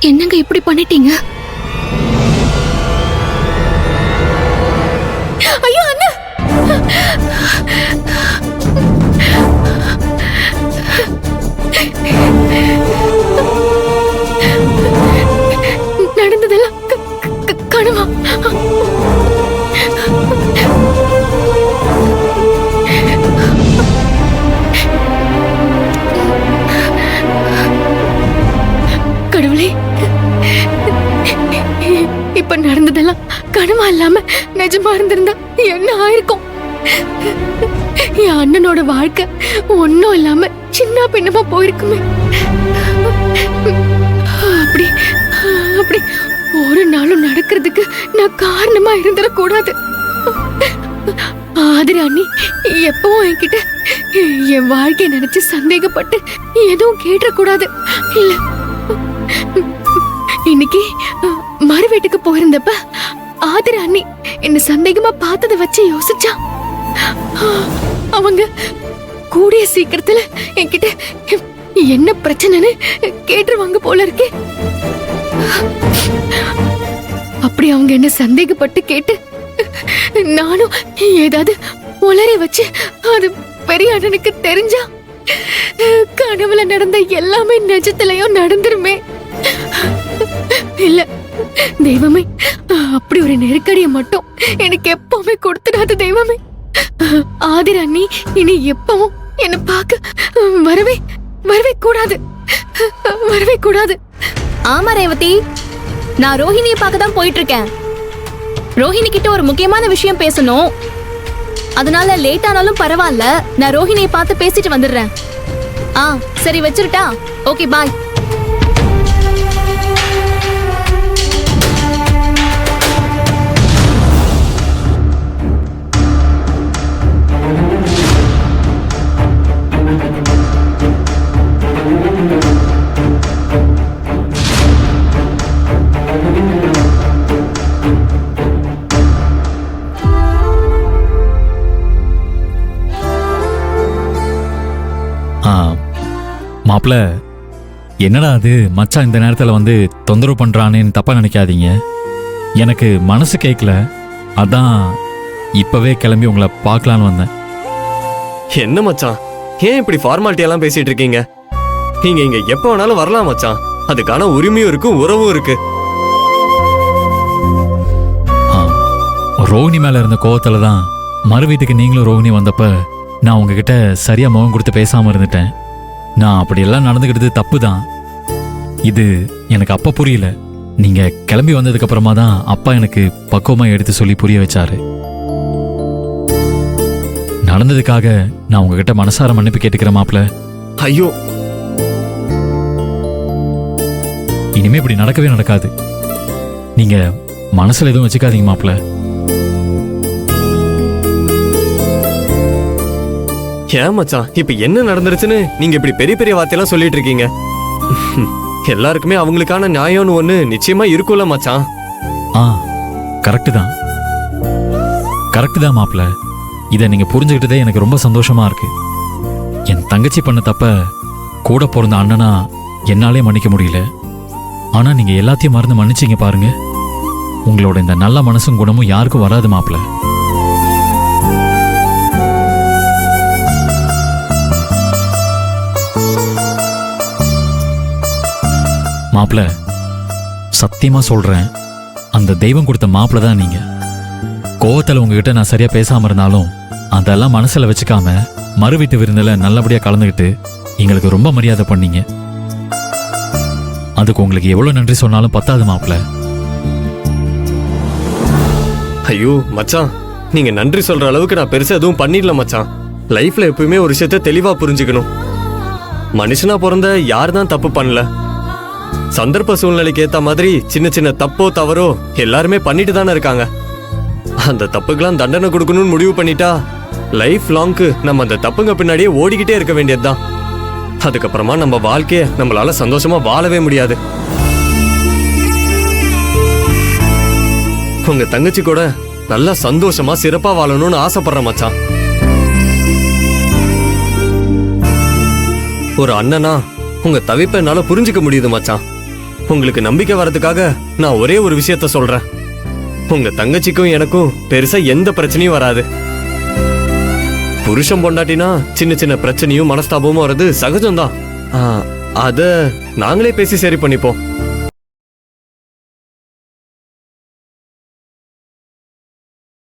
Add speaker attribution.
Speaker 1: என்னங்க இப்படி பண்ணிட்டீங்க? ஐயோ அண்ணா! நடந்ததெல்லாம் கனவா? கடவுளே, இப்ப நடந்ததெல்லாம் கனவா இல்லாம நிஜமா இருந்திருந்தா என்ன ஆயிருக்கும்? என் அண்ணனோட வாழ்க்கை ஒன்னும் இல்லாம சின்ன பின்னமா போயிருக்குமே. அப்படி அப்படி ஒரு நாளும் நடக்கிறதுக்கு நான் காரணமா இருந்துடக்கூடாது. ஆதிரா அண்ணி எப்பவும் என்கிட்ட என் வாழ்க்கைய நினைச்சு சந்தேகப்பட்டு எதுவும் கேட்டக்கூடாது. இல்ல, இன்னைக்கு மறு வீட்டுக்கு போயிருந்தப்ப ஆதிரா அண்ணி என்ன சந்தேகமா பார்த்ததை வச்சு யோசிச்சா அவங்க கூடிய சீக்கிரத்துல என்கிட்ட என்ன பிரச்சனைன்னு கேட்டுருவாங்க போல இருக்கே. அப்படி அவங்க என்ன சந்தேகப்பட்டு கேட்டு நானும் ஏதாவது உளறி வச்சு அது பெரிய அண்ணனுக்கு தெரிஞ்சா கனவுல நடந்த எல்லாமே நிஜத்திலயும் நடந்துருமே. இல்ல தெய்வமே, அப்படி ஒரு நெருக்கடியை மட்டும் எனக்கு எப்பவுமே கொடுத்துடாது தெய்வமே. ஆதிரா அண்ணி இனி எப்பவும் என்ன பார்க்க வரவே கூடாது, வரவே கூடாது.
Speaker 2: ஆமா ரேவதி, நான் ரோஹிணியை பார்க்க தான் போயிட்டு இருக்கேன். ரோஹிணி கிட்ட ஒரு முக்கியமான விஷயம் பேசணும். அதனால லேட் ஆனாலும் பரவாயில்ல, நான் ரோஹிணியை பார்த்து பேசிட்டு வந்துடுறேன். சரி வச்சிருட்டா? Okay bye.
Speaker 3: மாப்பிள்ள, என்னடா அது மச்சான் இந்த நேரத்தில் வந்து தொந்தரவு பண்றானேன்னு தப்பா நினைக்காதீங்க. எனக்கு மனசு கேட்கல, அதான் இப்பவே கிளம்பி உங்களை பார்க்கலான்னு வந்தேன்.
Speaker 4: என்ன மச்சான், ஏன் இப்படி ஃபார்மாலிட்டி எல்லாம் பேசிட்டு இருக்கீங்க? நீங்க இங்க எப்ப வேணாலும் வரலாம் மச்சான். அதுக்கான உரிமையும் இருக்கு, உறவும் இருக்கு.
Speaker 3: ரோஹிணி மேல இருந்த கோவத்துல தான் மறு வீட்டுக்கு நீங்களும் ரோஹிணி வந்தப்ப நான் உங்ககிட்ட சரியா முகம் கொடுத்து பேசாம இருந்துட்டேன். நான் அப்படியெல்லாம் நடந்துக்கிட்டது தப்பு தான். இது எனக்கு அப்ப புரியல. நீங்க கிளம்பி வந்ததுக்கு அப்புறமா தான் அப்பா எனக்கு பக்குவமா எடுத்து சொல்லி புரிய வச்சாரு. நடந்ததுக்காக நான் உங்ககிட்ட மனசார மன்னிப்பு கேட்டுக்கிறேன் மாப்பிள்ள.
Speaker 4: ஐயோ,
Speaker 3: இனிமே இப்படி நடக்கவே நடக்காது. நீங்க மனசுல எதுவும் வச்சுக்காதீங்க மாப்பிள்ள.
Speaker 4: ஏன் மச்சான், இப்ப என்ன நடந்துருச்சுன்னு நீங்க இப்படி பெரிய பெரிய வார்த்தையெல்லாம் சொல்லிட்டு இருக்கீங்க? எல்லாருக்குமே அவங்களுக்கான நியாயம்னு ஒண்ணு நிச்சயமா இருக்கும்ல மச்சான்.
Speaker 3: கரெக்ட் தான் மாப்பிள்ள. இதை நீங்க புரிஞ்சுக்கிட்டதே எனக்கு ரொம்ப சந்தோஷமா இருக்கு. என் தங்கச்சி பண்ண தப்ப கூட பிறந்த அண்ணனா என்னாலே மன்னிக்க முடியல. ஆனா நீங்க எல்லாத்தையும் மறந்து மன்னிச்சீங்க பாருங்க. உங்களோட இந்த நல்ல மனசும் குணமும் யாருக்கும் வராது மாப்பிள்ள. மாப்பிள்ள, சத்தியமா சொல்றேன், அந்த தெய்வம் கொடுத்த மாப்பிள்ள தான் நீங்க. கோவத்தில் உங்ககிட்ட நான் சரியா பேசாம இருந்தாலும் அதெல்லாம் மனசுல வச்சுக்காம மறு வீட்டு விருந்தில நல்லபடியா கலந்துக்கிட்டு எங்களுக்கு ரொம்ப மரியாதை பண்ணீங்க. அதுக்கு உங்களுக்கு எவ்வளவு நன்றி சொன்னாலும் பத்தாது மாப்பிள்ள.
Speaker 4: ஐயோ மச்சான், நீங்க நன்றி சொல்ற அளவுக்கு நான் பெருசா எதுவும் பண்ணிடல மச்சான். லைஃப்ல எப்பவுமே ஒரு விஷயத்த தெளிவா புரிஞ்சுக்கணும். மனுஷனா பிறந்த யார் தான் தப்பு பண்ணல? சந்தர்ப்ப சூழ்நிலைக்கு ஏத்த மாதிரி சின்ன சின்ன தப்போ தவறோ எல்லாருமே பண்ணிட்டு தானே இருக்காங்க. அந்த தப்புக்கெல்லாம் தண்டனை கொடுக்கணும்னு முடிவு பண்ணிட்டா லைஃப் லாங்க்கு நம்ம அந்த தப்புங்க பின்னாடியே ஓடிக்கிட்டே இருக்க வேண்டியதுதான். அதுக்கப்புறமா நம்ம வாழ்க்கைய நம்மளால சந்தோஷமா வாழவே முடியாது. உங்க தங்கச்சி கூட நல்லா சந்தோஷமா சிறப்பா வாழணும்னு ஆசைப்படுறேன் மச்சான். ஒரு அண்ணனா உங்க தவிப்பை என்னால புரிஞ்சுக்க முடியுது மச்சான். உங்களுக்கு நம்பிக்கை வர்றதுக்காக நான் ஒரே ஒரு விஷயத்த சொல்றேன். உங்க தங்கச்சிக்கும் எனக்கும் பெருசா எந்த பிரச்சனையும் வராது. புருஷன் பொண்டாட்டினா சின்ன சின்ன பிரச்சனையும் மனஸ்தாபமும் வர்றது சகஜம்தான். அத நாங்களே பேசி சரி பண்ணிப்போம்.